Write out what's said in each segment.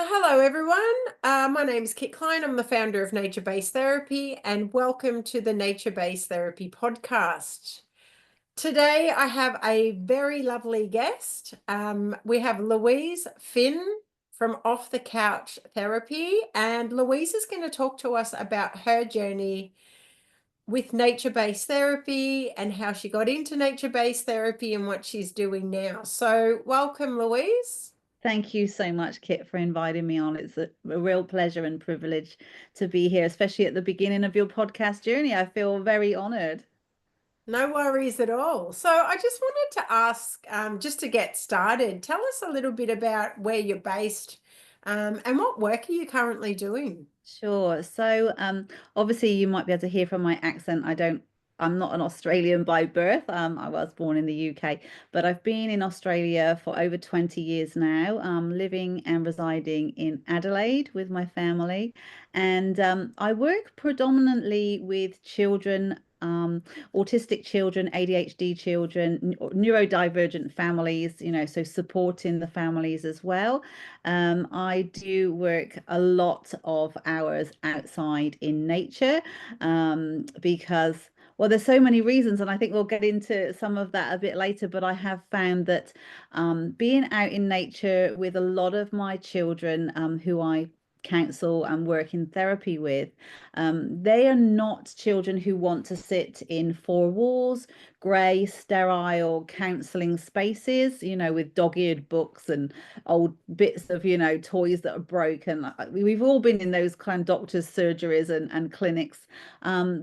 Hello, everyone. My name is Kit Klein. I'm the founder of Nature-Based Therapy, and welcome to the Nature-Based Therapy podcast. Today, I have a very lovely guest. We have Louise Finn from Off the Couch Therapy, and Louise is going to talk to us about her journey with nature-based therapy and how she got into nature-based therapy and what she's doing now. So, welcome, Louise. Thank you so much, Kit, for inviting me on. It's a real pleasure and privilege to be here, especially at the beginning of your podcast journey. I feel very honored. No worries at all. So I just wanted to ask, just to get started, tell us a little bit about where you're based, and what work are you currently doing? Sure. Obviously you might be able to hear from my accent. I'm not an Australian by birth. I was born in the UK, but I've been in Australia for over 20 years now, living and residing in Adelaide with my family. And I work predominantly with children, autistic children, ADHD children, neurodivergent families, so supporting the families as well. I do work a lot of hours outside in nature because, well, there's so many reasons, and I think we'll get into some of that a bit later. But I have found that being out in nature with a lot of my children who I counsel and work in therapy with, they are not children who want to sit in four walls, grey, sterile counselling spaces, with dog-eared books and old bits of, toys that are broken. We've all been in those kind of doctors' surgeries and clinics.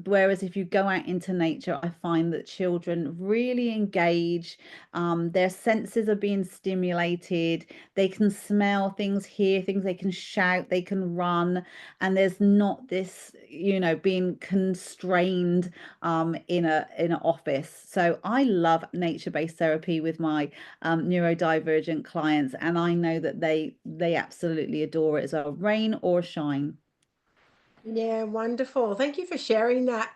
Whereas if you go out into nature, I find that children really engage. Their senses are being stimulated. They can smell things, hear things, they can shout, they can run, and there's not this, being constrained in an office. So I love nature-based therapy with my neurodivergent clients, and I know that they absolutely adore it as well, rain or shine. Yeah, wonderful. Thank you for sharing that.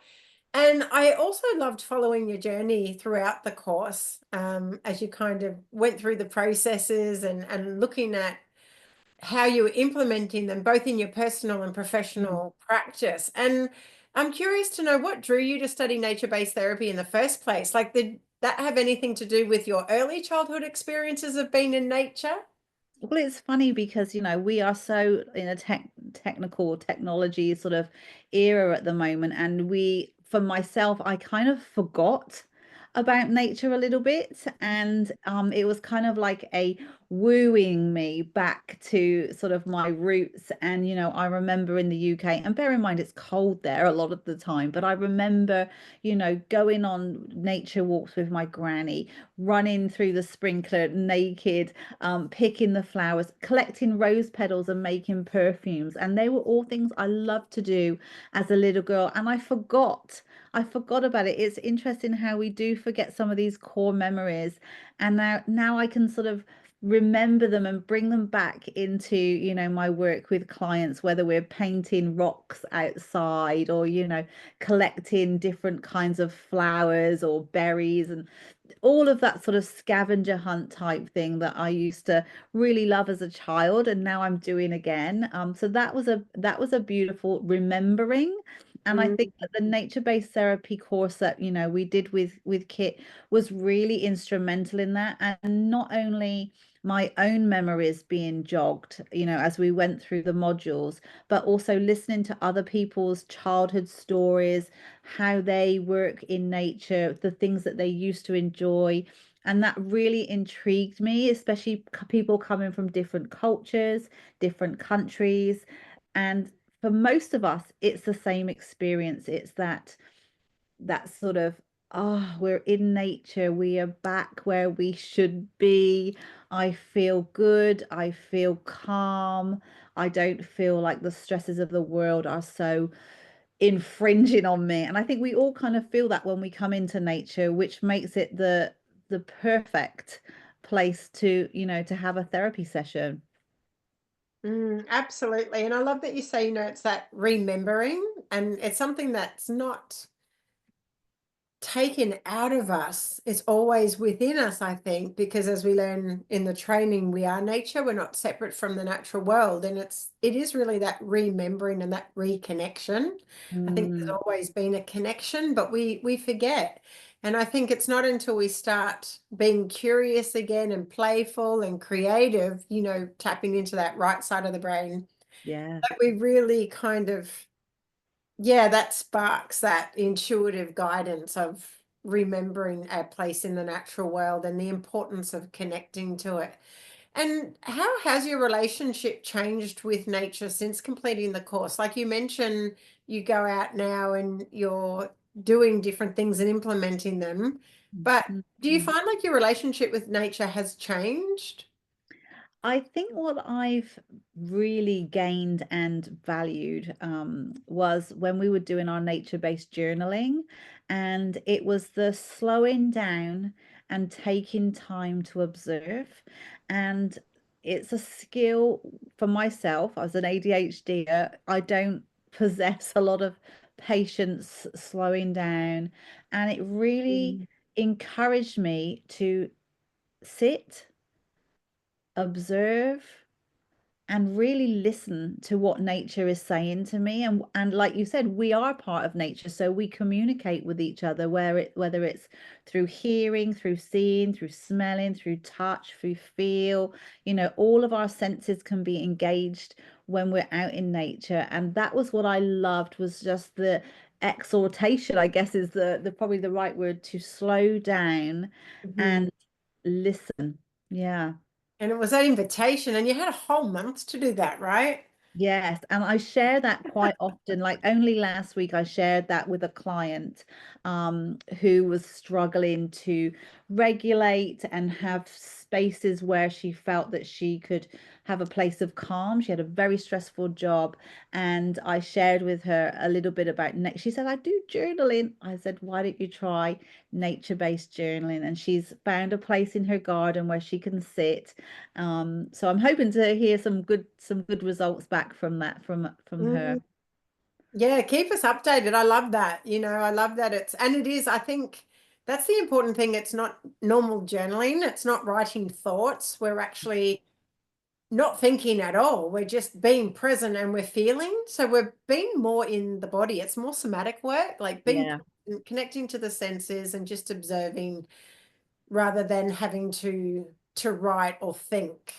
And I also loved following your journey throughout the course, as you kind of went through the processes and looking at how you were implementing them both in your personal and Mm. professional practice. And I'm curious to know what drew you to study nature-based therapy in the first place. Like, did that have anything to do with your early childhood experiences of being in nature? Well, it's funny because, we are so in a technical technology sort of era at the moment. And for myself, I kind of forgot about nature a little bit. And it was kind of like a wooing me back to sort of my roots. And, I remember in the UK, and bear in mind, it's cold there a lot of the time, but I remember, going on nature walks with my granny, running through the sprinkler naked, picking the flowers, collecting rose petals and making perfumes. And they were all things I loved to do as a little girl. And I forgot. I forgot about it. It's interesting how we do forget some of these core memories. And now I can sort of remember them and bring them back into, my work with clients, whether we're painting rocks outside or, collecting different kinds of flowers or berries and all of that sort of scavenger hunt type thing that I used to really love as a child, and now I'm doing again. So that was a beautiful remembering. And I think that the nature-based therapy course that we did with Kit was really instrumental in that, and not only my own memories being jogged, as we went through the modules, but also listening to other people's childhood stories, how they work in nature, the things that they used to enjoy. And that really intrigued me, especially people coming from different cultures, different countries. And for most of us, it's the same experience. It's that sort of, we're in nature, we are back where we should be. I feel good, I feel calm. I don't feel like the stresses of the world are so infringing on me. And I think we all kind of feel that when we come into nature, which makes it the perfect place to have a therapy session. Absolutely. And I love that you say, it's that remembering, and it's something that's not taken out of us. It's always within us, I think, because as we learn in the training, we are nature. We're not separate from the natural world. And it is really that remembering and that reconnection. I think there's Mm, always been a connection, but we forget. And I think it's not until we start being curious again and playful and creative, tapping into that right side of the brain, yeah. that we really kind of, yeah, that sparks that intuitive guidance of remembering our place in the natural world and the importance of connecting to it. And how has your relationship changed with nature since completing the course? Like you mentioned, you go out now and you're doing different things and implementing them. But do you Mhm. find like your relationship with nature has changed? I think what I've really gained and valued was when we were doing our nature-based journaling, and it was the slowing down and taking time to observe. And it's a skill for myself as an ADHD. I don't possess a lot of patience slowing down, and it really Mm. encouraged me to sit, observe, and really listen to what nature is saying to me. And like you said, we are part of nature, so we communicate with each other, whether it's through hearing, through seeing, through smelling, through touch, through feel. All of our senses can be engaged when we're out in nature. And that was what I loved, was just the exhortation, I guess, is the probably the right word, to slow down Mhm. and listen. Yeah. And it was that invitation, and you had a whole month to do that, right? Yes, and I share that quite often. Like only last week, I shared that with a client who was struggling to regulate and have spaces where she felt that she could have a place of calm. She had a very stressful job, and I shared with her a little bit about She said, "I do journaling." I said, "Why don't you try nature-based journaling?" And she's found a place in her garden where she can sit, so I'm hoping to hear some good results back from that from her. Mm. Yeah, keep us updated. I love that. I love that it is, I think that's the important thing. It's not normal journaling. It's not writing thoughts. We're actually not thinking at all. We're just being present and we're feeling. So we're being more in the body. It's more somatic work, like being Yeah. connecting to the senses and just observing rather than having to write or think.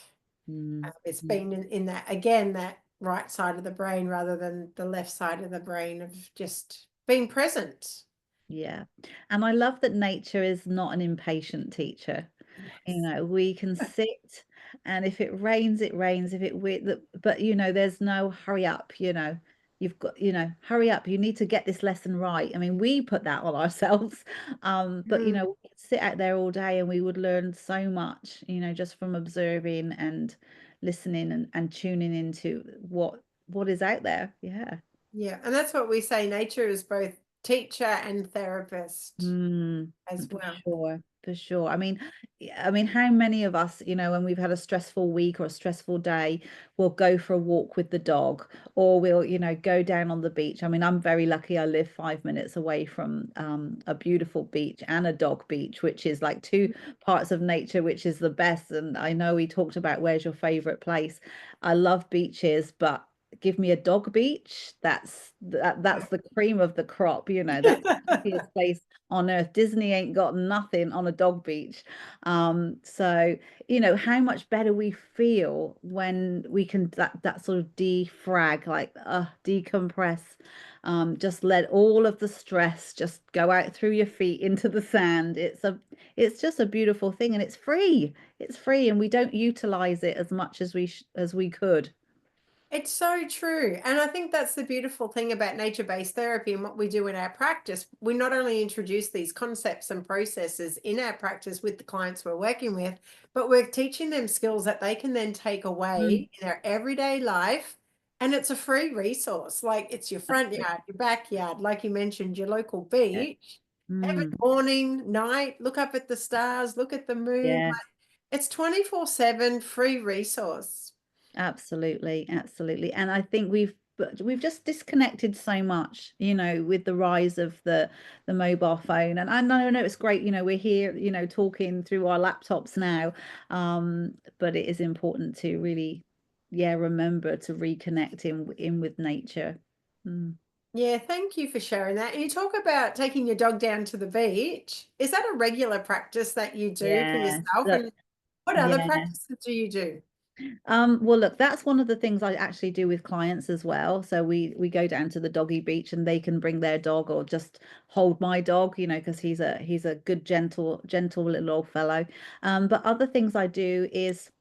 Mm, It's mm, been in that, again, that right side of the brain rather than the left side of the brain of just being present. yeah. And I love that nature is not an impatient teacher. Yes. We can sit, and if it rains, it rains. If it but there's no hurry up. You've got, hurry up. You need to get this lesson right. I mean, we put that on ourselves. But Mm. we could sit out there all day and we would learn so much, just from observing and listening and tuning into what is out there. Yeah. Yeah. And that's what we say. Nature is both teacher and therapist Mm, as for well. sure, for sure. I mean, how many of us, when we've had a stressful week or a stressful day, will go for a walk with the dog, or we'll, go down on the beach. I mean, I'm very lucky. I live 5 minutes away from a beautiful beach and a dog beach, which is like two parts of nature, which is the best. And I know we talked about where's your favorite place. I love beaches, but give me a dog beach. That's the cream of the crop. That's the happiest place on earth. Disney ain't got nothing on a dog beach. So how much better we feel when we can that sort of defrag, like decompress, just let all of the stress just go out through your feet into the sand. It's just a beautiful thing, and it's free, and we don't utilize it as much as we could. It's so true. And I think that's the beautiful thing about nature-based therapy and what we do in our practice. We not only introduce these concepts and processes in our practice with the clients we're working with, but we're teaching them skills that they can then take Mm, away in their everyday life. And it's a free resource. Like it's your front absolutely. yard, your backyard, like you mentioned, your local Yeah. beach. Every Mm, morning, night, look up at the stars, look at the moon. yes. Like, it's 24/7 free resource. Absolutely, absolutely. And I think we've but we've just disconnected so much, with the rise of the mobile phone. And I know it's great, we're here, talking through our laptops now. But it is important to really, yeah, remember to reconnect in with nature. Mm. Yeah, thank you for sharing that. And you talk about taking your dog down to the beach. Is that a regular practice that you do for Yeah. yourself? Look, And what other yeah. practices do you do? Well, look, that's one of the things I actually do with clients as well. So we go down to the doggy beach and they can bring their dog or just hold my dog, because he's a good, gentle little old fellow. But other things I do is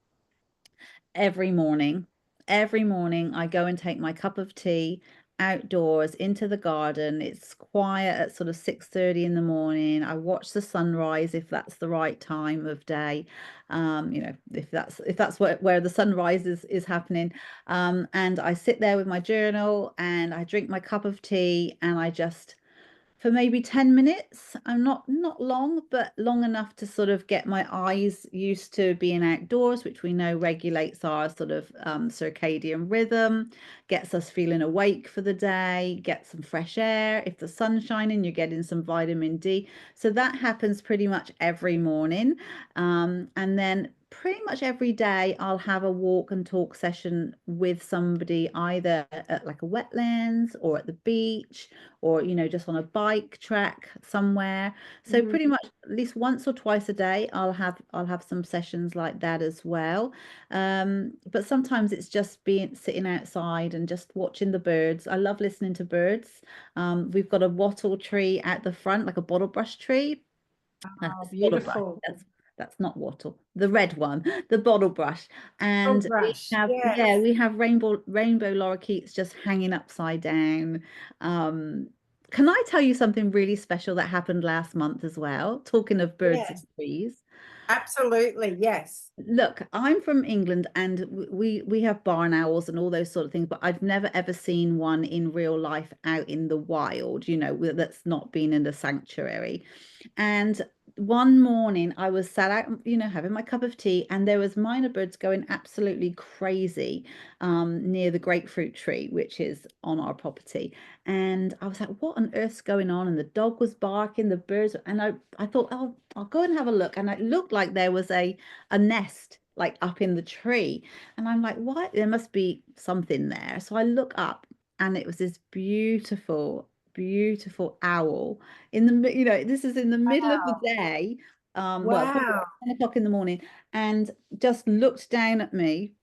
every morning. Every morning, I go and take my cup of tea outdoors into the garden. It's quiet at sort of 6:30 in the morning. I watch the sunrise if that's the right time of day. If that's where the sunrise is happening. And I sit there with my journal and I drink my cup of tea and I just for maybe 10 minutes. I'm not long, but long enough to sort of get my eyes used to being outdoors, which we know regulates our sort of circadian rhythm, gets us feeling awake for the day, get some fresh air. If the sun's shining, you're getting some vitamin D. So that happens pretty much every morning. And then pretty much every day I'll have a walk and talk session with somebody either at like a wetlands or at the beach or just on a bike track somewhere. So pretty Mhm. much at least once or twice a day I'll have some sessions like that as well. But sometimes it's just being sitting outside and just watching the birds. I love listening to birds. We've got a wattle tree at the front, like a bottle brush tree. Oh, It's bottle brush. beautiful. That's not wattle. The red one, the bottle brush. Oh, And we brush. have, yeah, Yes. we have rainbow lorikeets just hanging upside down. Um, can I tell you something really special that happened last month as well? Talking of birds and Yes. trees. Absolutely. Yes. Look, I'm from England and we have barn owls and all those sort of things, but I've never ever seen one in real life out in the wild, that's not been in a sanctuary. And one morning I was sat out, having my cup of tea, and there was minor birds going absolutely crazy near the grapefruit tree, which is on our property. And I was like, what on earth's going on? And the dog was barking, the birds, and I thought, oh, I'll go and have a look. And it looked like there was a nest like up in the tree. And I'm like, what? There must be something there. So I look up and it was this beautiful, beautiful owl in this is in the middle of the Wow. day, well, probably Wow. like 10 o'clock in the morning, and just looked down at me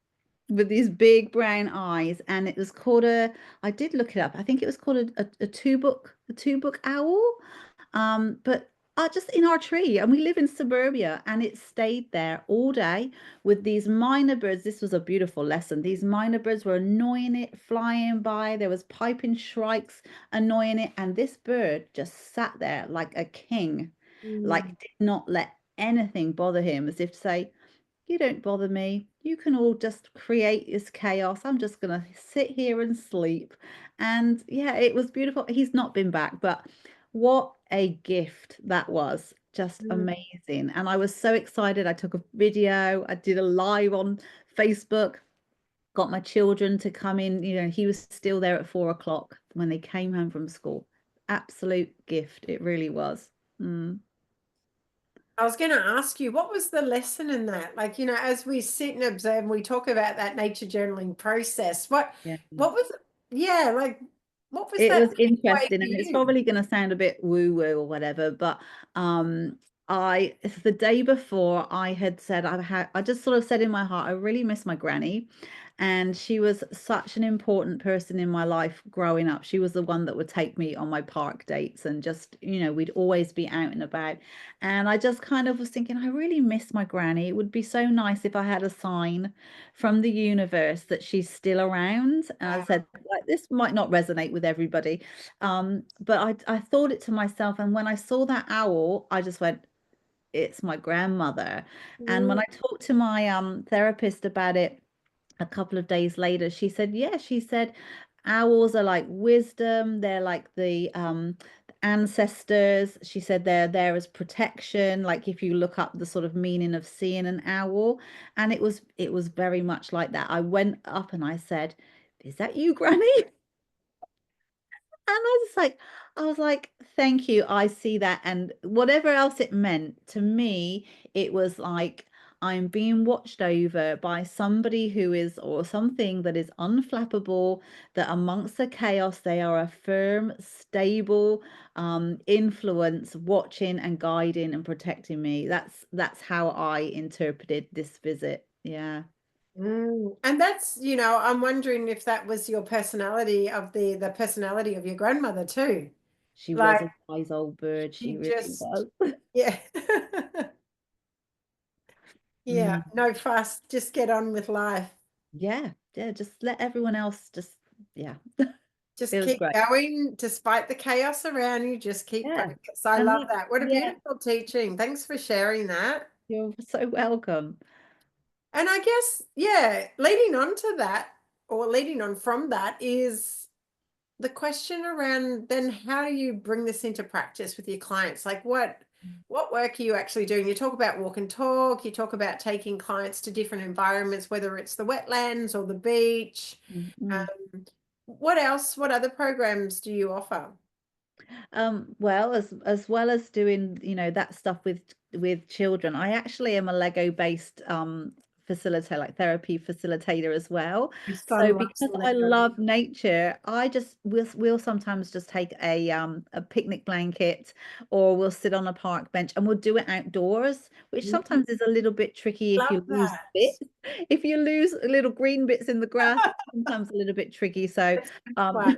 with these big brown eyes. And it was called I did look it up. I think it was called a two-book owl. But just in our tree, and we live in suburbia, and it stayed there all day with these minor birds. This was a beautiful lesson. These minor birds were annoying it, flying by. There was piping shrikes annoying it, and this bird just sat there like a king, like Mm. did not let anything bother him, as if to say, you don't bother me. You can all just create this chaos. I'm just going to sit here and sleep. And yeah, it was beautiful. He's not been back, but what a gift that was. Just Mm. amazing. And I was so excited. I took a video, I did a live on Facebook, got my children to come in. He was still there at 4 o'clock when they came home from school. Absolute gift. It really was. Mm, I was going to ask you, what was the lesson in that? Like, as we sit and observe and we talk about that nature journaling process, what yeah. what was it? Yeah, like what was It that was takeaway interesting, for and it's you? probably going to sound a bit woo-woo or whatever, but the day before I had said I just sort of said in my heart, I really miss my granny. And she was such an important person in my life growing up. She was the one that would take me on my park dates and just, we'd always be out and about. And I just kind of was thinking, I really miss my granny. It would be so nice if I had a sign from the universe that she's still around. And I said, like, this might not resonate with everybody. But I thought it to myself. And when I saw that owl, I just went, it's my grandmother. And when Mm. I talked to my therapist about it a couple of days later, she said, yeah, she said, owls are like wisdom. They're like the ancestors. She said they're there as protection. Like if you look up the sort of meaning of seeing an owl, and it was very much like that. I went up and I said, is that you, Granny? I was like, thank you. I see that. And whatever else it meant to me, it was like I'm being watched over by somebody who is, or something that is unflappable, that amongst the chaos, they are a firm, stable influence, watching and guiding and protecting me. That's how I interpreted this visit. Yeah. And that's, I'm wondering if that was your personality of the personality of your grandmother too. She was Like a wise old bird. She she really just, was. yeah. Yeah, Mm. no fuss, just get on with life. Yeah, yeah, just let everyone else just, yeah, Just it was keep great. going despite the chaos around you, just keep Yeah. focused. I And love that, that. What a yeah, beautiful teaching. Thanks for sharing that. you're so welcome. And I guess, yeah, leading on to that, or leading on from that, is the question around then how do you bring this into practice with your clients? Like what work are you actually doing? You talk about walk and talk, you talk about taking clients to different environments, whether it's the wetlands or the beach. Mm. What else? What other programs do you offer? Well, as well as doing, that stuff with children, I actually am a Lego based facilitator, like therapy facilitator as well. My So son loves because I Lego. love nature, I just we'll sometimes just take a picnic blanket, or we'll sit on a park bench and we'll do it outdoors, which Mm, sometimes is a little bit tricky if love you lose that. bits. If you lose little green bits in the grass, sometimes a little bit tricky. So It's good um fun.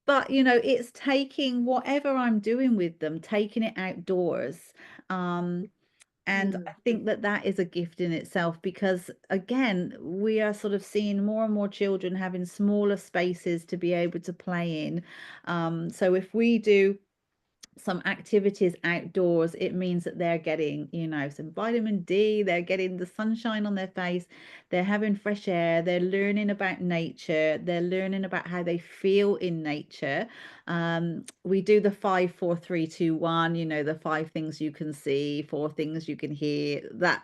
but it's taking whatever I'm doing with them, taking it outdoors. Um, and Mm. I think that that is a gift in itself, because again, we are sort of seeing more and more children having smaller spaces to be able to play in. So if we do some activities outdoors, it means that they're getting, some vitamin D, they're getting the sunshine on their face, they're having fresh air, they're learning about nature, they're learning about how they feel in nature. We do the 5, 4, 3, 2, 1, the 5 things you can see, 4 things you can hear, that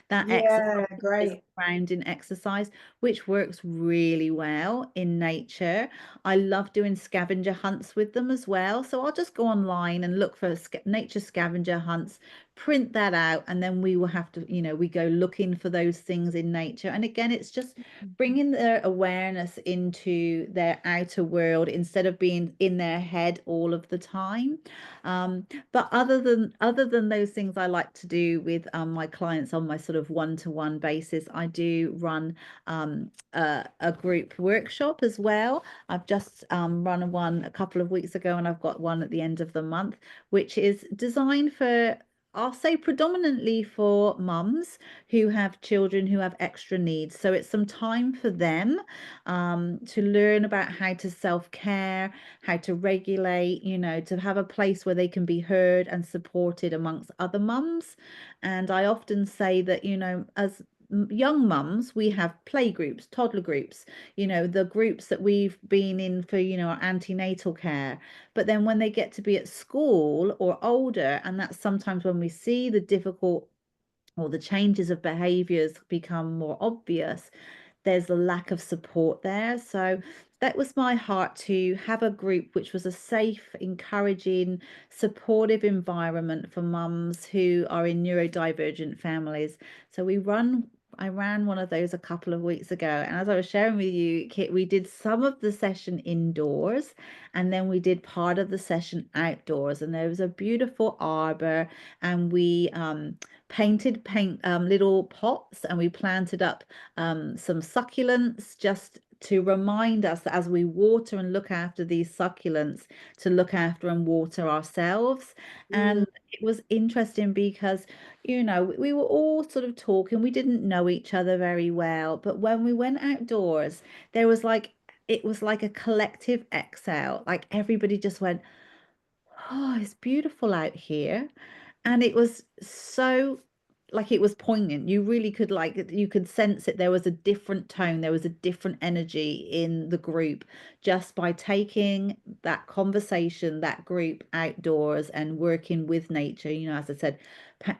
exercise Yeah, is great. grounding exercise, which works really well in nature. I love doing scavenger hunts with them as well. So I'll just go online and look for nature scavenger hunts, print that out, and then we will have to, we go looking for those things in nature. And again, it's just bringing their awareness into their outer world instead of being in their head all of the time. But other than those things I like to do with my clients on my sort of one-to-one basis, I do run a group workshop as well. I've just run one a couple of weeks ago, and I've got one at the end of the month, which is designed for, I'll say, predominantly for mums who have children who have extra needs. So it's some time for them to learn about how to self-care, how to regulate, to have a place where they can be heard and supported amongst other mums. And I often say that, as young mums, we have play groups, toddler groups, the groups that we've been in for, our antenatal care. But then when they get to be at school or older, and that's sometimes when we see the difficult or the changes of behaviors become more obvious, there's a lack of support there. So that was my heart, to have a group which was a safe, encouraging, supportive environment for mums who are in neurodivergent families. So I ran one of those a couple of weeks ago, and as I was sharing with you, Kit, we did some of the session indoors, and then we did part of the session outdoors, and there was a beautiful arbor, and we paint little pots, and we planted up some succulents, just to remind us that as we water and look after these succulents, to look after and water ourselves. Mm. And it was interesting because, we were all sort of talking, we didn't know each other very well, but when we went outdoors, there was like, it was like a collective exhale, like everybody just went, oh, it's beautiful out here. And it was so, like, it was poignant. You really could, like, you could sense it. There was a different tone, there was a different energy in the group, just by taking that conversation, that group outdoors and working with nature. As I said,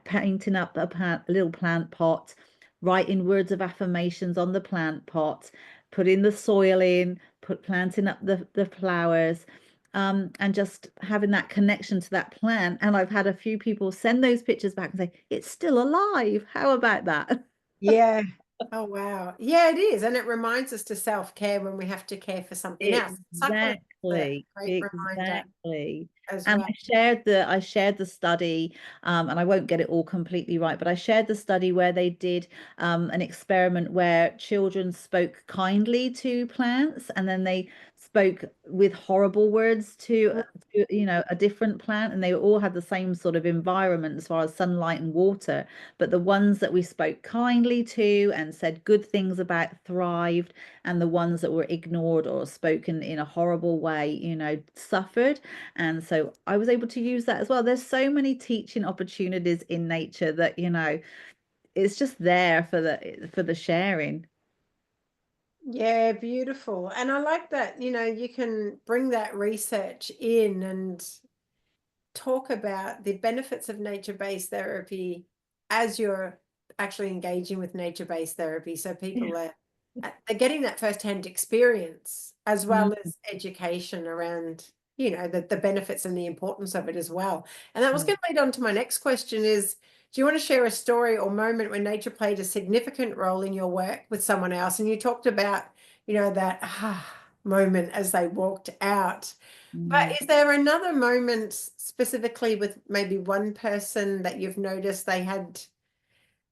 painting up a little plant pot, writing words of affirmations on the plant pot, putting the soil in, planting up the flowers, and just having that connection to that plant. And I've had a few people send those pictures back and say, it's still alive. How about that? Yeah. Oh, wow. Yeah, it is. And it reminds us to self-care when we have to care for something else. Supplements are a Exactly, great reminder exactly. as And well. I shared the study, and I won't get it all completely right, but I shared the study where they did an experiment where children spoke kindly to plants, and then they spoke with horrible words to a different plant, and they all had the same sort of environment as far as sunlight and water. But the ones that we spoke kindly to and said good things about thrived, and the ones that were ignored or spoken in a horrible way, suffered. And so I was able to use that as well. There's so many teaching opportunities in nature that, it's just there for the sharing. Yeah, beautiful. And I like that, you can bring that research in and talk about the benefits of nature-based therapy as you're actually engaging with nature-based therapy. So people Yeah. are getting that firsthand experience as Mm, well as education around, the benefits and the importance of it as well. And that was mm, going to lead on to my next question is, do you want to share a story or moment when nature played a significant role in your work with someone else? And you talked about, that moment as they walked out. But mm, is there another moment specifically with maybe one person that you've noticed they had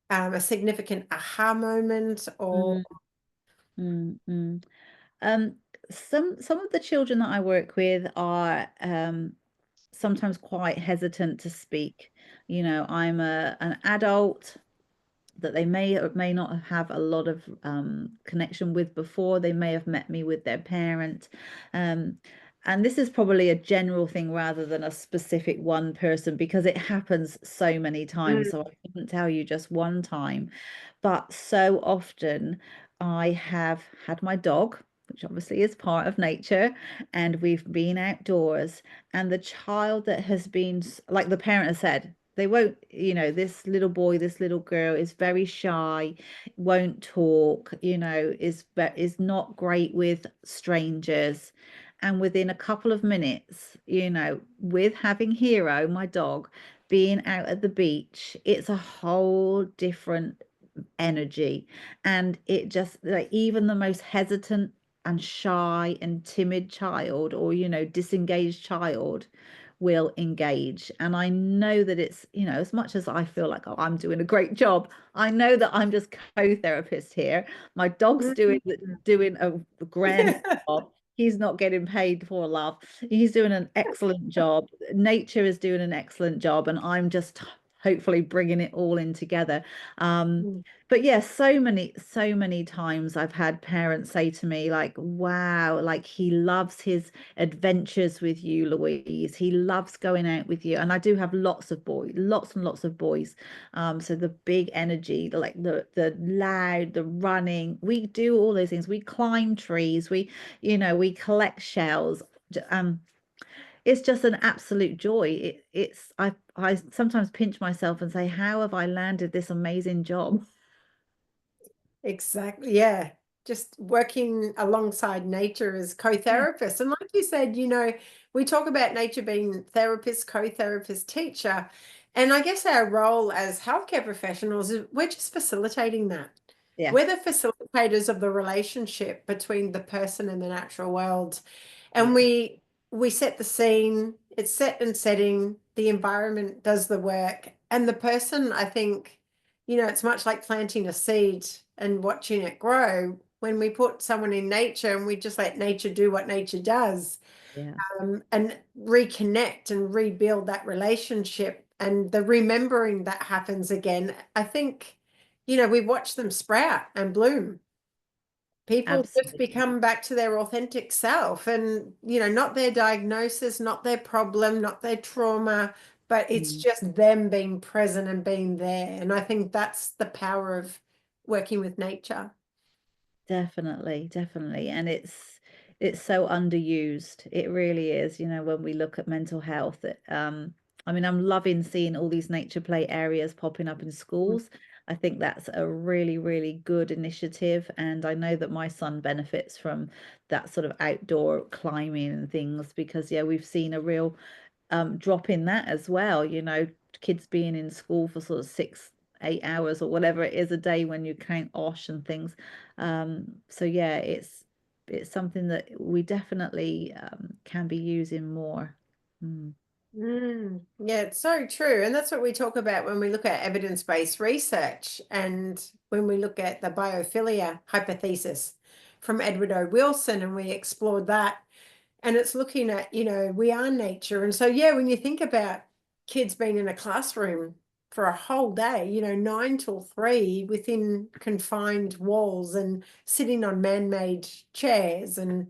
a significant aha moment or mm, mm, mm. Um, some of the children that I work with are sometimes quite hesitant to speak. I'm an adult that they may or may not have a lot of connection with before. They may have met me with their parent. Um, and this is probably a general thing rather than a specific one person because it happens so many times. Mm, So I couldn't tell you just one time. But so often I have had my dog, which obviously is part of nature, and we've been outdoors. And the child that has been, like the parent has said, they won't, this little boy, this little girl is very shy, won't talk, is not great with strangers. And within a couple of minutes, with having Hero, my dog, being out at the beach, it's a whole different energy. And it just, like, even the most hesitant and shy and timid child, or disengaged child, will engage. And I know that it's, as much as I feel like, oh, I'm doing a great job, I know that I'm just co-therapist here. My dog's mm. doing a grand job. He's not getting paid for love. He's doing an excellent job. Nature is doing an excellent job, and I'm just hopefully bringing it all in together. Um, Mm. but yeah, so many times I've had parents say to me, like, wow, like he loves his adventures with you, Louise. He loves going out with you. And I do have lots of boys, lots and lots of boys. So the big energy, the loud, the running, we do all those things. We climb trees, we collect shells. Um, it's just an absolute joy. I sometimes pinch myself and say, how have I landed this amazing job? Exactly. Yeah. Just working alongside nature as Yeah, co-therapists. And like you said, we talk about nature being therapist, co-therapist, teacher. And I guess our role as healthcare professionals is we're just facilitating that. yeah, We're the facilitators of the relationship between the person and the natural world. yeah, And we set the scene, it's set and setting, the environment does the work. And the person, I think, it's much like planting a seed and watching it grow. When we put someone in nature and we just let nature do what nature does, yeah. and reconnect and rebuild that relationship and the remembering that happens again, I think, we watch them sprout and bloom. People just Absolutely. become back to their authentic self and, not their diagnosis, not their problem, not their trauma, but it's Mm. just them being present and being there. And I think that's the power of working with nature. Definitely, definitely. And it's so underused. It really is, when we look at mental health. I mean, I'm loving seeing all these nature play areas popping up in schools. I think that's a really, really good initiative. And I know that my son benefits from that sort of outdoor climbing and things because, yeah, we've seen a real drop in that as well. Kids being in school for sort of 6, 8 hours or whatever it is a day when you count OSH and things. So yeah, it's something that we definitely can be using more. Mm. Yeah, it's so true. And that's what we talk about when we look at evidence-based research and when we look at the biophilia hypothesis from Edward O. Wilson, and we explored that. And it's looking at, we are nature. And so, yeah, when you think about kids being in a classroom for a whole day, 9 till 3 within confined walls and sitting on man-made chairs and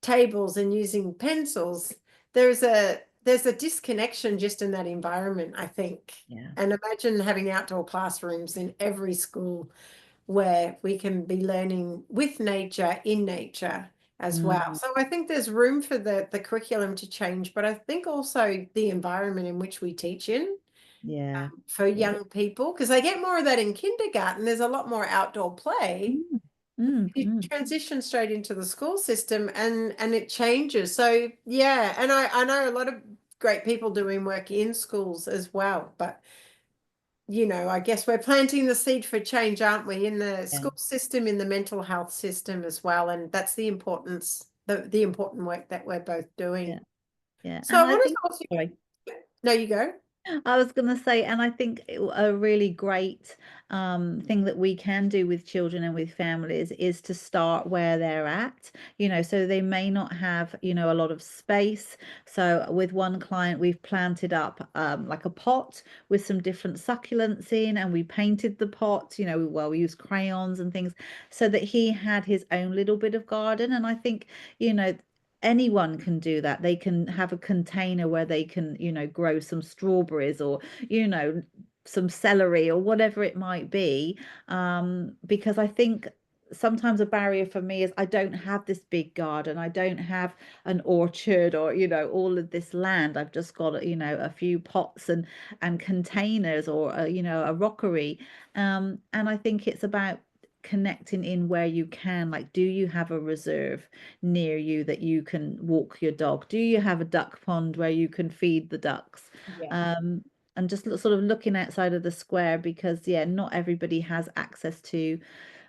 tables and using pencils, there's a disconnection just in that environment, I think. Yeah. And imagine having outdoor classrooms in every school where we can be learning with nature, in nature as well. Mm. So I think there's room for the curriculum to change, but I think also the environment in which we teach in Yeah. for Yeah. young people, because they get more of that in kindergarten. There's a lot more outdoor play. Mm. Mm. You Mm. transition straight into the school system and it changes. So yeah, and I know a lot of great people doing work in schools as well, but I guess we're planting the seed for change, aren't we, in the Yeah. school system, in the mental health system as well. And that's the importance, the important work that we're both Yeah. doing. Yeah. So And I I want to think, ask you, sorry. no, you go. I was going to say, and I think a really great thing that we can do with children and with families is to start where they're at, so they may not have, a lot of space. So with one client, we've planted up like a pot with some different succulents in, and we painted the pot, well, we used crayons and things so that he had his own little bit of garden. And I think, anyone can do that. They can have a container where they can, grow some strawberries or, some celery or whatever it might be. Because I think sometimes a barrier for me is I don't have this big garden. I don't have an orchard or, all of this land. I've just got, a few pots and containers or, a rockery. And I think it's about connecting in where you can. Like, do you have a reserve near you that you can walk your dog? Do you have a duck pond where you can feed the ducks? Yeah. um and just sort of looking outside of the square, because yeah, not everybody has access to,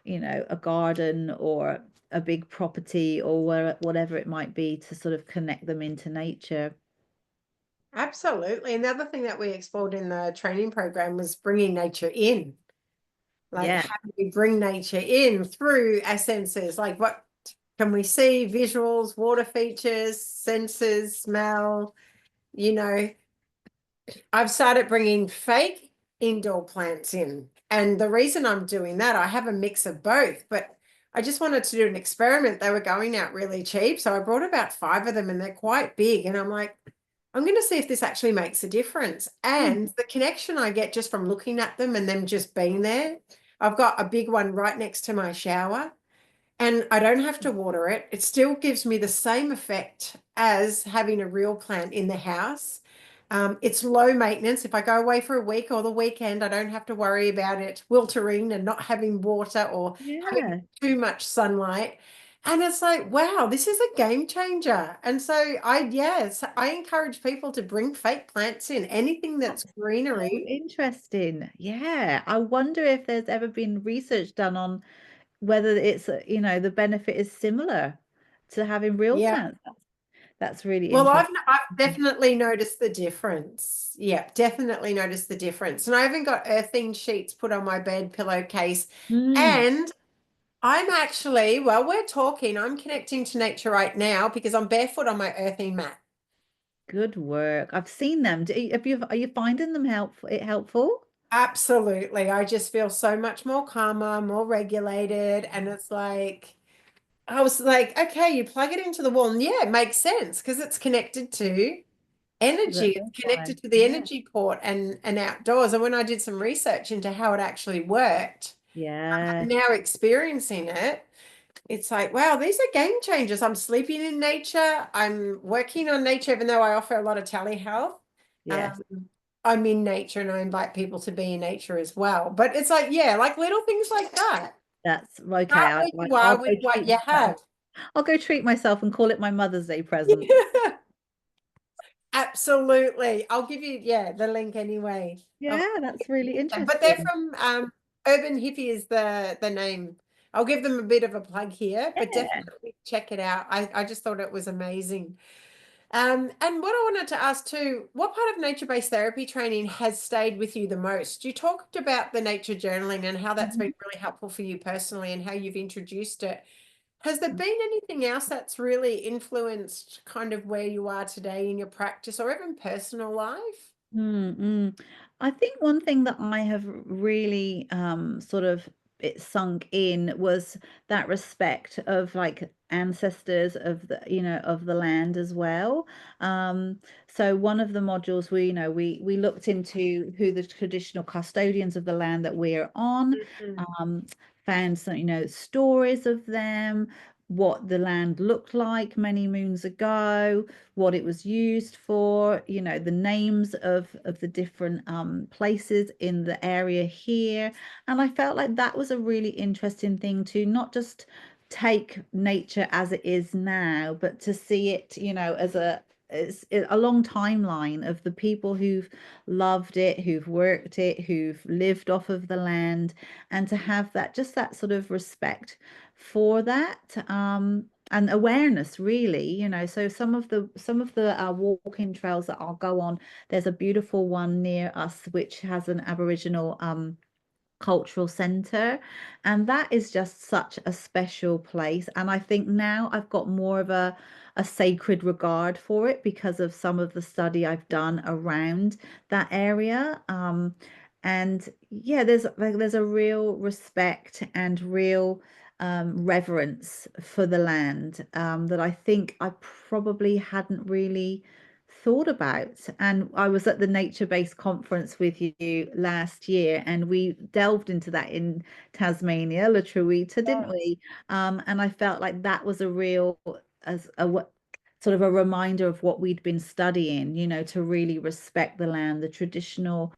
a garden or a big property or whatever it might be to sort of connect them into nature. Absolutely. And the other thing that we explored in the training program was bringing nature in. Like, Yeah. how do we bring nature in through our senses? Like, what can we see? Visuals, water features, senses, smell. You know, I've started bringing fake indoor plants in. And the reason I'm doing that, I have a mix of both, but I just wanted to do an experiment. They were going out really cheap. So I brought about 5 of them and they're quite big. And I'm like, I'm going to see if this actually makes a difference. Mm. And the connection I get just from looking at them and them just being there. I've got a big one right next to my shower and I don't have to water it. It still gives me the same effect as having a real plant in the house. It's low maintenance. If I go away for a week or the weekend, I don't have to worry about it wiltering and not having water or having Yeah. too much sunlight. And it's like, wow, this is a game changer. And so I encourage people to bring fake plants in, anything that's So greenery. interesting. Yeah, I wonder if there's ever been research done on whether it's, the benefit is similar to having real Yeah. plants. That's really Well, I've interesting. I've definitely noticed the difference. Yeah, definitely noticed the difference. And I even got earthing sheets put on my bed pillowcase. Mm, And I'm actually, while we're talking, I'm connecting to nature right now because I'm barefoot on my earthing mat. good work. I've seen them. Are you finding them helpful? Absolutely. I just feel so much more calmer, more regulated. And it's like, I was like, okay, you plug it into the wall. And yeah, it makes sense because it's connected to The energy. It's earth connected sign. to the Yeah. energy port and outdoors. And when I did some research into how it actually worked, Yeah. I'm now experiencing it. It's like, wow, these are game changers. I'm sleeping in nature. I'm working on nature, even though I offer a lot of telehealth. Yes. Um, I'm in nature and I invite people to be in nature as well. But it's like, yeah, like little things like that. That's okay. Start where you I'll are go with what treat you myself. have. I'll go treat myself and call it my Mother's Day present. Absolutely. I'll give you, yeah, the link anyway. Yeah, that's really But they're interesting. from Urban Hippie is the name. I'll give them a bit of a plug here, but Yeah. definitely check it out. I just thought it was amazing. And what I wanted to ask too, what part of nature-based therapy training has stayed with you the most? You talked about the nature journaling and how that's Mhm. been really helpful for you personally and how you've introduced it. Has there been anything else that's really influenced kind of where you are today in your practice or even personal life? Mm. I think one thing that I have really sort of it sunk in was that respect of like ancestors of the of the land as well. So one of the modules we looked into who the traditional custodians of the land that we're on, Mhm. um, found some stories of them, what the land looked like many moons ago, what it was used for, the names of the different places in the area here. And I felt like that was a really interesting thing to not just take nature as it is now, but to see it, as a long timeline of the people who've loved it, who've worked it, who've lived off of the land, and to have that just that sort of respect for that. And awareness really, so some of the walking trails that I'll go on, there's a beautiful one near us which has an Aboriginal cultural center, and that is just such a special place. And I think now I've got more of a sacred regard for it because of some of the study I've done around that area. And yeah, there's a real respect and real reverence for the land that I think I probably hadn't really thought about. And I was at the nature-based conference with you last year, and we delved into that in Tasmania, La Truita, didn't we? And I felt like that was a real as a sort of a reminder of what we'd been studying, to really respect the land, the traditional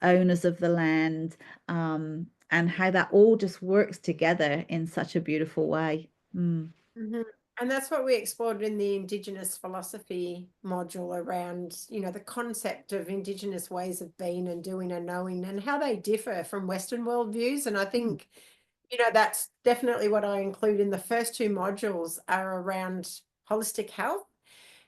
owners of the land, and how that all just works together in such a beautiful way. Mm. Mhm. And that's what we explored in the Indigenous philosophy module around, the concept of Indigenous ways of being and doing and knowing and how they differ from Western worldviews. And I think, that's definitely what I include in the first two modules are around holistic health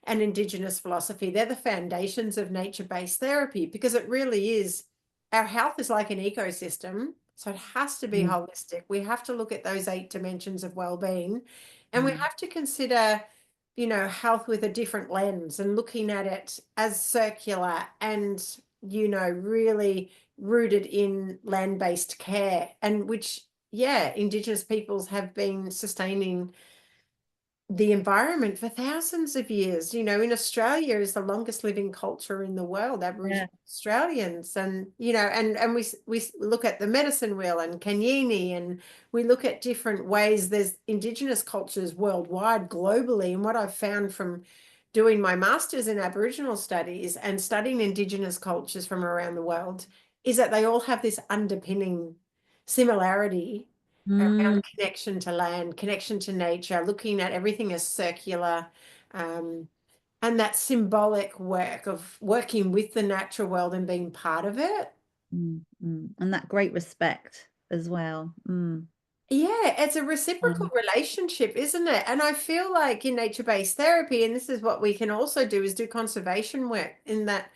and Indigenous philosophy. They're the foundations of nature-based therapy because it really is, our health is like an ecosystem. So it has to be Mm. holistic. We have to look at those 8 dimensions of well-being and we Mm. have to consider, health with a different lens and looking at it as circular and, really rooted in land-based care and which, yeah, Indigenous peoples have been sustaining the environment for thousands of years. In Australia is the longest living culture in the world, Yeah. Aboriginal Australians, and and we look at the medicine wheel and Kenyini, and we look at different ways. There's Indigenous cultures worldwide, globally, and what I've found from doing my master's in Aboriginal studies and studying Indigenous cultures from around the world is that they all have this underpinning similarity around Mm. connection to land, connection to nature, looking at everything as circular, um, and that symbolic work of working with the natural world and being part of it. And that great respect as well. Yeah, it's a reciprocal Um, relationship, isn't it? And I feel like in nature-based therapy, and this is what we can also do, is do conservation work in that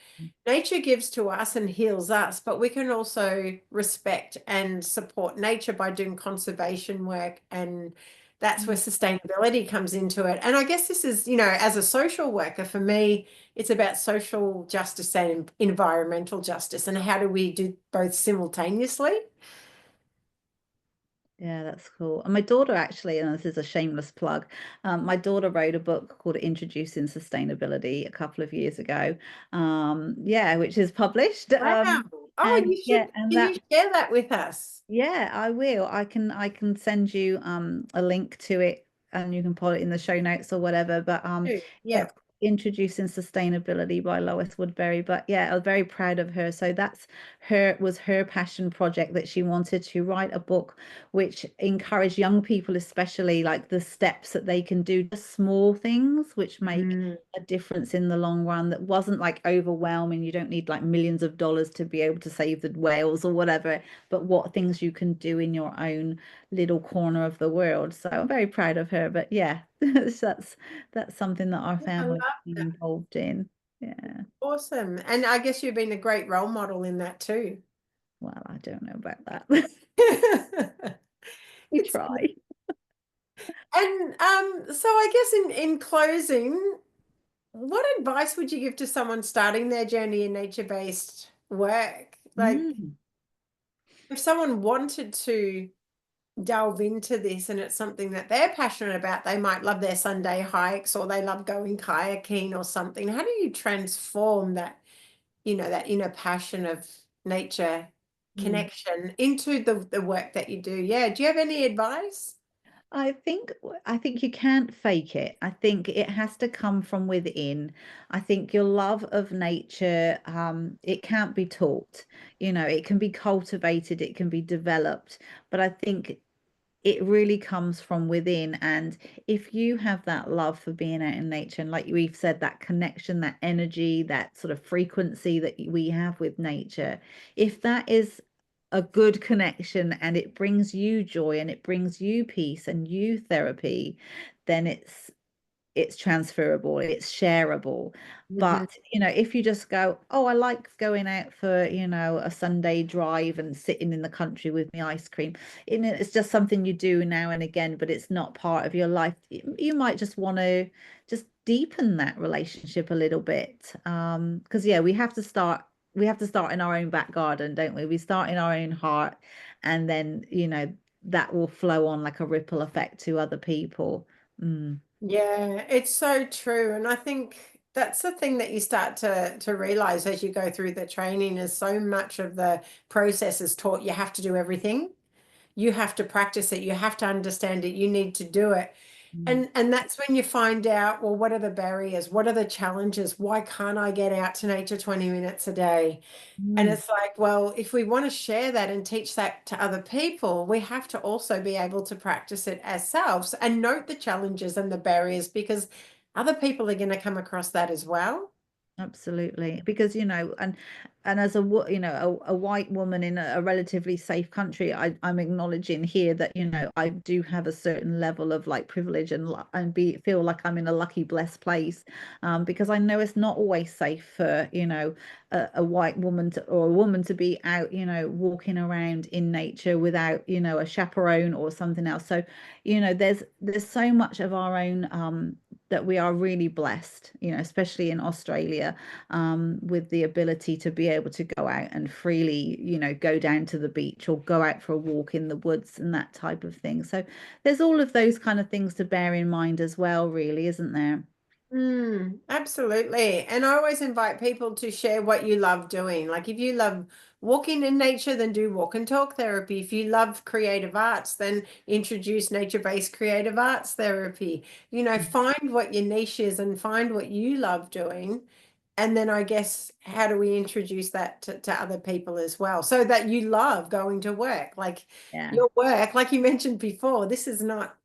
nature gives to us and heals us, but we can also respect and support nature by doing conservation work. And that's where mm, sustainability comes into it. And I guess this is, as a social worker, for me, it's about social justice and environmental justice. And how do we do both simultaneously? yeah, that's cool. And my daughter actually, and this is a shameless plug, my daughter wrote a book called Introducing Sustainability a couple of years ago. Yeah, which is published. Wow. Oh, And you should, yeah, and can that you share that with us? yeah, I will. I can send you a link to it and you can put it in the show notes or whatever. But Too. yeah, Yeah. Introducing Sustainability by Lois Woodbury. But yeah, I was very proud of her. So that's her passion project, that she wanted to write a book which encouraged young people, especially, like the steps that they can do, just small things which make Mm. a difference in the long run, that wasn't like overwhelming. You don't need like millions of dollars to be able to save the whales or whatever, but what things you can do in your own little corner of the world. So I'm very proud of her. But yeah, that's something that our I love family been that. involved in. Yeah. Awesome. And I guess you've been a great role model in that too. Well, I don't know about that. We It's good. try. And so I guess in closing, what advice would you give to someone starting their journey in nature-based work? Like Mm, if someone wanted to delve into this and it's something that they're passionate about, they might love their Sunday hikes or they love going kayaking or something. How do you transform that, that inner passion of nature mm. connection into the work that you do? Yeah. Do you have any advice? I think I think you can't fake it. I think it has to come from within. I think your love of nature, it can't be taught. It can be cultivated, it can be developed, but I think it really comes from within. And if you have that love for being out in nature, and like we've said, that connection, that energy, that sort of frequency that we have with nature, if that is a good connection and it brings you joy and it brings you peace and you therapy, then it's transferable, it's shareable. Mhm. But, if you just go, oh, I like going out for, a Sunday drive and sitting in the country with my ice cream, it's just something you do now and again, but it's not part of your life. You might just want to just deepen that relationship a little bit. Because yeah, we have to start in our own back garden, don't we? We start in our own heart, and then, that will flow on like a ripple effect to other people. Mm. Yeah, it's so true. And I think that's the thing that you start to realize as you go through the training is so much of the process is taught you have to do everything. You have to practice it. You have to understand it. You need to do it. Mm. And that's when you find out, well, what are the barriers? What are the challenges? Why can't I get out to nature 20 minutes a day? And Mm, it's like, well, if we want to share that and teach that to other people, we have to also be able to practice it ourselves and note the challenges and the barriers because other people are going to come across that as well. absolutely. Because, and as a white woman in a relatively safe country, I'm acknowledging here that, I do have a certain level of like privilege and feel like I'm in a lucky, blessed place. Because I know it's not always safe for, a white woman or a woman to be out, walking around in nature without, a chaperone or something else. So, there's so much of our own that we are really blessed, especially in Australia, with the ability to be able to go out and freely, go down to the beach or go out for a walk in the woods and that type of thing. So there's all of those kind of things to bear in mind as well, really, isn't there? Absolutely. And I always invite people to share what you love doing. Like if you love walking in nature, then do walk and talk therapy. If you love creative arts, then introduce nature-based creative arts therapy. Find what your niche is and find what you love doing. And then I guess how do we introduce that to other people as well so that you love going to work? Like Yeah. your work, like you mentioned before, it's not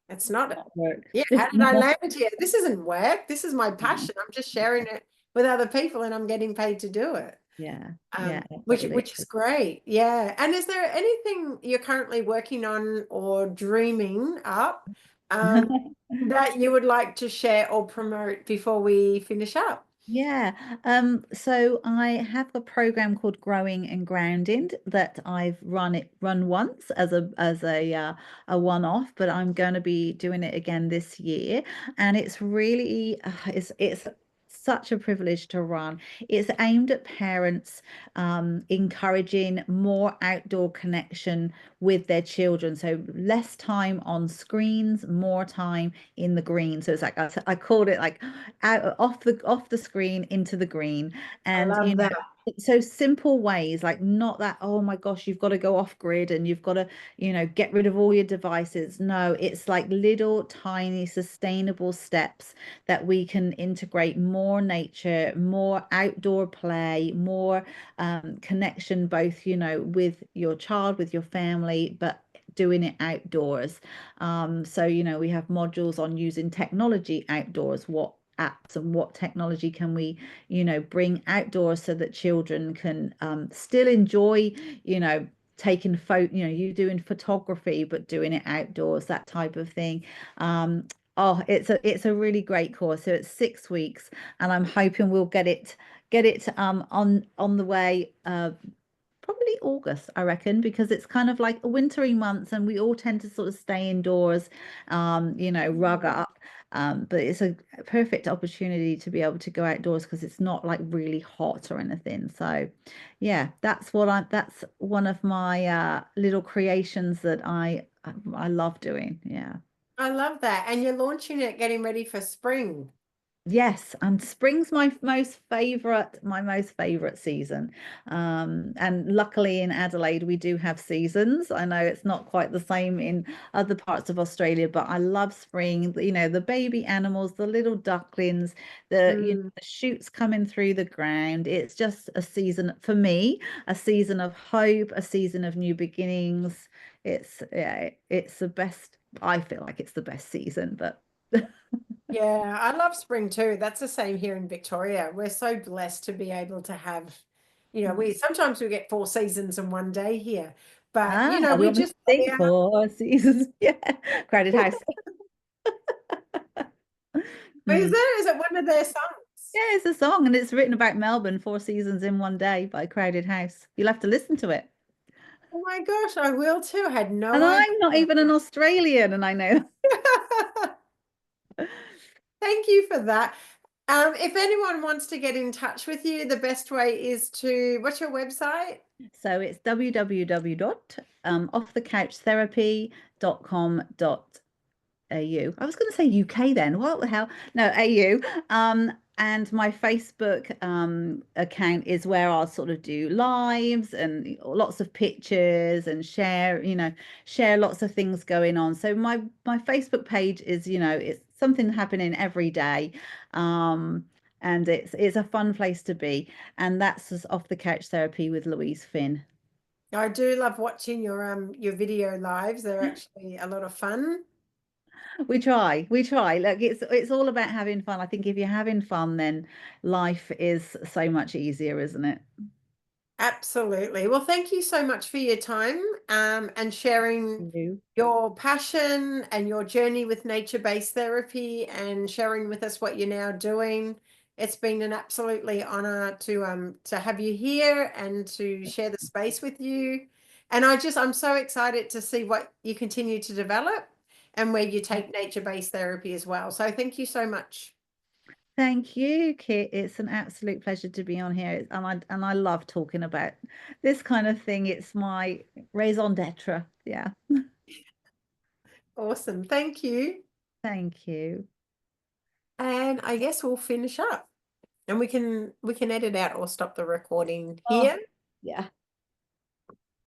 That work. yeah, how did I land here? This isn't work. This is my passion. I'm just sharing it with other people and I'm getting paid to do it. Yeah, yeah, Which is absolutely. great. Yeah. And is there anything you're currently working on or dreaming up that you would like to share or promote before we finish up? Yeah. So I have a program called Growing and Grounding that I've run once as a one-off, but I'm going to be doing it again this year. And it's really it's such a privilege to run. It's aimed at parents, encouraging more outdoor connection with their children. So less time on screens, more time in the green. So it's like I called it like out off the screen into the green. I And love that. So simple ways, like not that, oh my gosh, you've got to go off grid and you've got to, get rid of all your devices. No, it's like little tiny sustainable steps that we can integrate more nature, more outdoor play, more connection, both, with your child, with your family, but doing it outdoors. So, we have modules on using technology outdoors. What apps and what technology can we bring outdoors so that children can still enjoy, taking photo, you doing photography, but doing it outdoors, that type of thing. Oh, it's a really great course. So it's 6 weeks, and I'm hoping we'll get it on the way. Probably August, I reckon, because it's kind of like a wintry months and we all tend to sort of stay indoors, rug up. But it's a perfect opportunity to be able to go outdoors because it's not like really hot or anything. So yeah, that's one of my little creations that I love doing. Yeah. I love that. And you're launching it, getting ready for spring. Yes, and spring's my most favorite season. And luckily in Adelaide we do have seasons. I know it's not quite the same in other parts of Australia, but I love spring. The baby animals, the little ducklings, Mm. the shoots coming through the ground. It's just a season for me, a season of hope, a season of new beginnings. It's the best. I feel like it's the best season, but Yeah, I love spring too. That's the same here in Victoria. We're so blessed to be able to have, we sometimes we get 4 seasons in one day here, but We we want me to just sing Four Seasons. Yeah, Crowded House. Is Mm. there? Is it one of their songs? Yeah, it's a song and it's written about Melbourne, Four Seasons in One Day by Crowded House. You'll have to listen to it. Oh my gosh, I will too. I had no And idea. I'm not even an Australian, and I know. Thank you for that. If anyone wants to get in touch with you, the best way is what's your website? So it's www.offthecouchtherapy.com.au. I was going to say UK then. What the hell? No, AU. And my Facebook account is where I'll sort of do lives and lots of pictures and share lots of things going on. So my Facebook page is, it's something happening every day. And it's a fun place to be. And that's just Off the Couch Therapy with Louise Finn. I do love watching your video lives. They're actually a lot of fun. We try. Look, it's all about having fun. I think if you're having fun, then life is so much easier, isn't it? Absolutely. Well, thank you so much for your time and sharing You. your passion and your journey with nature-based therapy and sharing with us what you're now doing. It's been an absolutely honor to have you here and to share the space with you. And I'm so excited to see what you continue to develop and where you take nature-based therapy as well. So thank you so much. Thank you, Kit. It's an absolute pleasure to be on here, and I love talking about this kind of thing. It's my raison d'etre. Yeah. Awesome. Thank you. Thank you. And I guess we'll finish up. And we can edit out or stop the recording Oh, here. yeah.